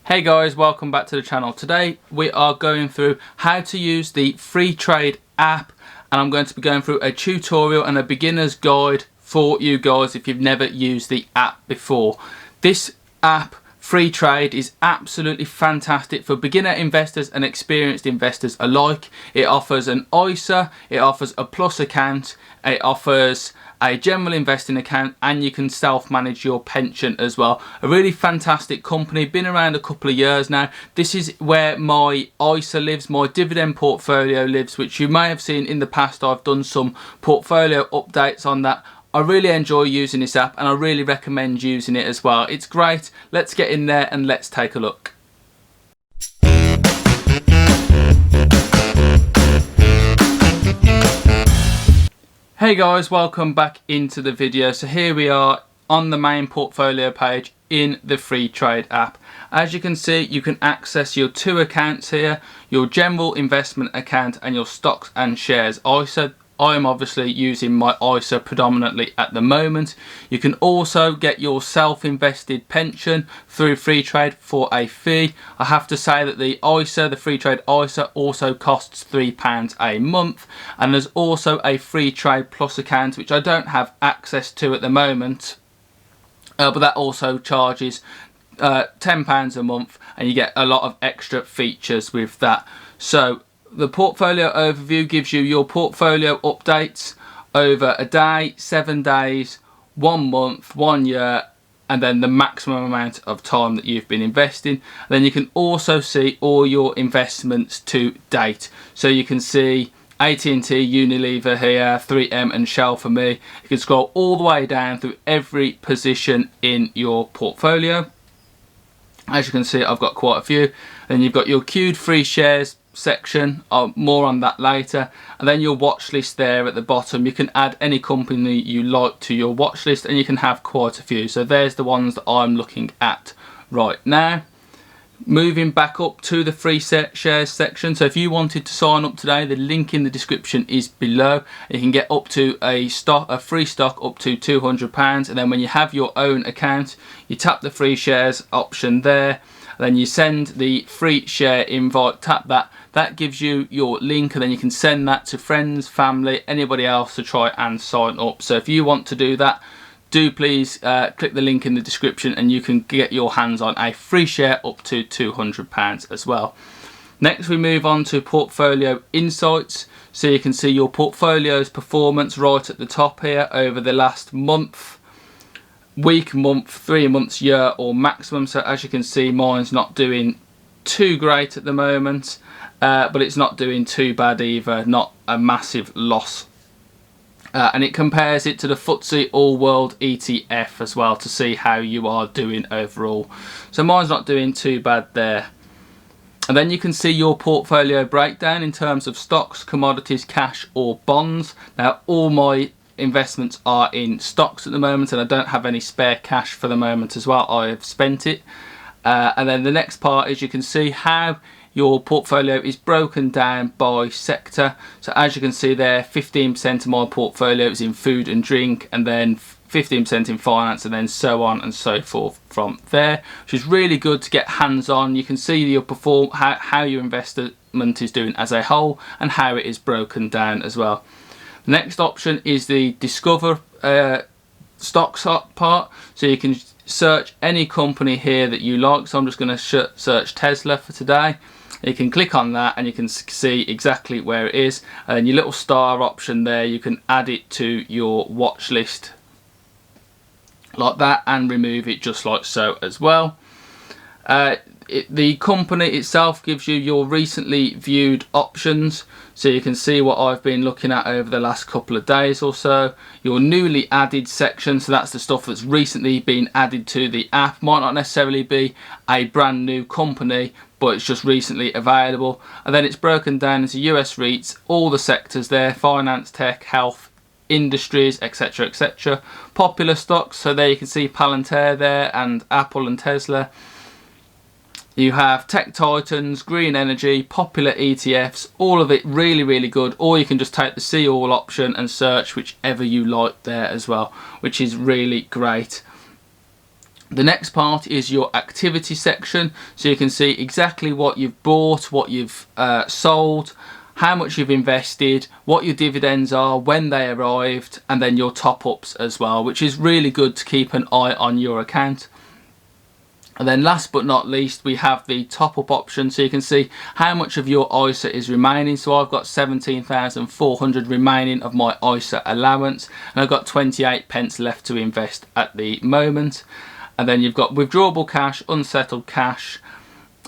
Hey guys, welcome back to the channel. Today we are going through how to use the Freetrade app, and I'm going to be going through a tutorial and a beginner's guide for you guys if you've never used the app before. This app, Freetrade, is absolutely fantastic for beginner investors and experienced investors alike. It offers an ISA, it offers a plus account, it offers a general investing account, and you can self-manage your pension as well. A really fantastic company, been around a couple of years now. This is where my ISA lives, my dividend portfolio lives, which you may have seen in the past. I've done some portfolio updates on that. I really enjoy using this app and I really recommend using it as well. It's great. Let's get in there and let's take a look. Hey guys, welcome back into the video. So here we are on the main portfolio page in the Freetrade app. As you can see, you can access your two accounts here, your general investment account and your stocks and shares ISA. I'm obviously using my ISA predominantly at the moment. You can also get your self-invested pension through Freetrade for a fee. I have to say that the ISA, the Freetrade ISA, also costs £3 a month, and there's also a Freetrade Plus account which I don't have access to at the moment, but that also charges £10 a month, and you get a lot of extra features with that. So the portfolio overview gives you your portfolio updates over a day, 7 days, 1 month, 1 year, and then the maximum amount of time that you've been investing. And then you can also see all your investments to date. So you can see AT&T, Unilever here, 3M and Shell for me. You can scroll all the way down through every position in your portfolio. As you can see, I've got quite a few. Then you've got your queued free shares section, more on that later, and then your watch list there at the bottom. You can add any company you like to your watch list and you can have quite a few. So there's the ones that I'm looking at right now. Moving back up to the free shares section, so if you wanted to sign up today, the link in the description is below. You can get up to a free stock up to £200, and then when you have your own account, you tap the free shares option there. Then you send the free share invite, tap that. That gives you your link, and then you can send that to friends, family, anybody else to try and sign up. So if you want to do that, do please click the link in the description and you can get your hands on a free share up to £200 as well. Next we move on to portfolio insights. So you can see your portfolio's performance right at the top here over the last month, week, month, 3 months, year or maximum. So as you can see, mine's not doing too great at the moment, but it's not doing too bad either, not a massive loss. And it compares it to the FTSE All World ETF as well to see how you are doing overall. So mine's not doing too bad there. And then you can see your portfolio breakdown in terms of stocks, commodities, cash or bonds. Now all my investments are in stocks at the moment and I don't have any spare cash for the moment as well. I have spent it. And then the next part is you can see how your portfolio is broken down by sector. So as you can see there, 15% of my portfolio is in food and drink, and then 15% in finance, and then so on and so forth from there, which is really good to get hands-on. You can see your how your investment is doing as a whole and how it is broken down as well. The next option is the discover stocks part. So you can search any company here that you like. So I'm just going to search Tesla for today. You can click on that and you can see exactly where it is, and your little star option there, you can add it to your watch list like that and remove it just like so as well. The company itself gives you your recently viewed options, so you can see what I've been looking at over the last couple of days or so. Your newly added section, so that's the stuff that's recently been added to the app. Might not necessarily be a brand new company, but it's just recently available. And then it's broken down into US REITs, all the sectors there, finance, tech, health, industries, etc, etc. Popular stocks, so there you can see Palantir there and Apple and Tesla. You have tech titans, green energy, popular ETFs, all of it really, really good. Or you can just take the see all option and search whichever you like there as well, which is really great. The next part is your activity section, so you can see exactly what you've bought, what you've sold, how much you've invested, what your dividends are, when they arrived, and then your top-ups as well, which is really good to keep an eye on your account. And then last but not least, we have the top-up option, so you can see how much of your ISA is remaining. So I've got 17,400 remaining of my ISA allowance, and I've got 28 pence left to invest at the moment. And then you've got withdrawable cash, unsettled cash,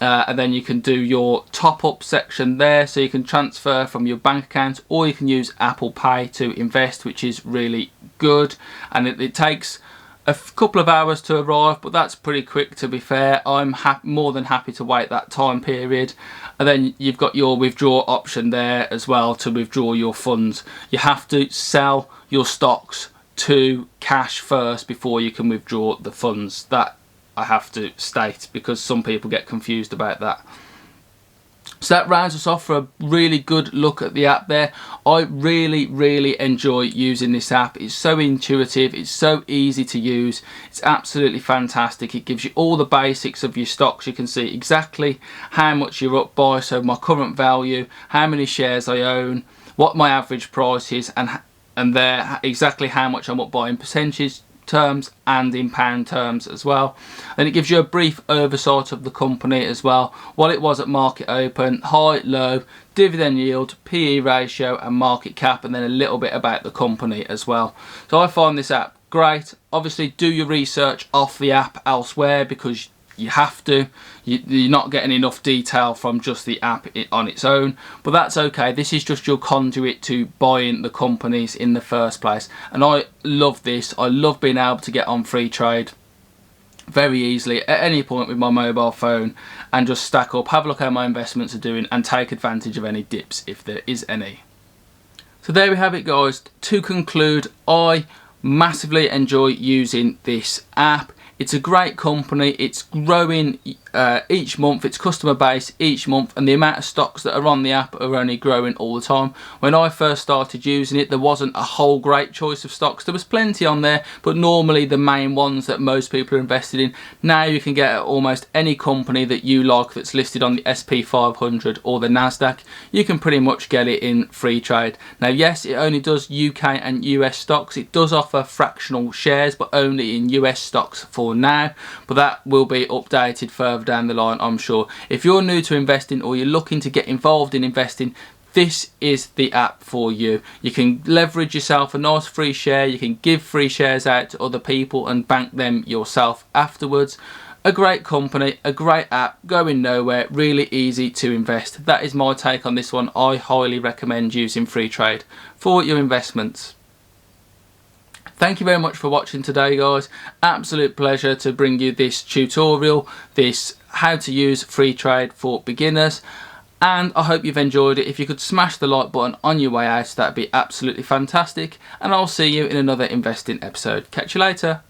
and then you can do your top-up section there, so you can transfer from your bank account, or you can use Apple Pay to invest, which is really good. And it takes a couple of hours to arrive, but that's pretty quick, to be fair. I'm more than happy to wait that time period. And then you've got your withdraw option there as well to withdraw your funds. You have to sell your stocks to cash first before you can withdraw the funds. That I have to state, because some people get confused about that. So that rounds us off for a really good look at the app there. I really enjoy using this app. It's so intuitive, it's so easy to use, it's absolutely fantastic. It gives you all the basics of your stocks. You can see exactly how much you're up by, so my current value, how many shares I own, what my average price is, and there exactly how much I'm up by in percentage terms and in pound terms as well. And it gives you a brief oversight of the company as well, what it was at market open, high, low, dividend yield, PE ratio and market cap, and then a little bit about the company as well. So I find this app great. Obviously do your research off the app elsewhere, because you have to. You're not getting enough detail from just the app on its own, but that's okay. This is just your conduit to buying the companies in the first place, and I love this. I love being able to get on Freetrade very easily at any point with my mobile phone and just stack up, have a look how my investments are doing, and take advantage of any dips if there is any. So there we have it, guys. To conclude, I massively enjoy using this app. It's a great company. It's growing each month, its customer base each month, and the amount of stocks that are on the app are only growing all the time. When I first started using it, there wasn't a whole great choice of stocks. There was plenty on there, but normally the main ones that most people are invested in. Now you can get almost any company that you like that's listed on the SP 500 or the NASDAQ. You can pretty much get it in Freetrade. Now yes, it only does UK and US stocks. It does offer fractional shares, but only in US stocks for now, but that will be updated further down the line, I'm sure. If you're new to investing or you're looking to get involved in investing, this is the app for you. You can leverage yourself a nice free share. You can give free shares out to other people and bank them yourself afterwards. A great company, a great app, going nowhere, really easy to invest. That is my take on this one. I highly recommend using Freetrade for your investments. Thank you very much for watching today, guys. Absolute pleasure to bring you this tutorial, this how to use Freetrade for beginners, and I hope you've enjoyed it. If you could smash the like button on your way out, that'd be absolutely fantastic, and I'll see you in another investing episode. Catch you later.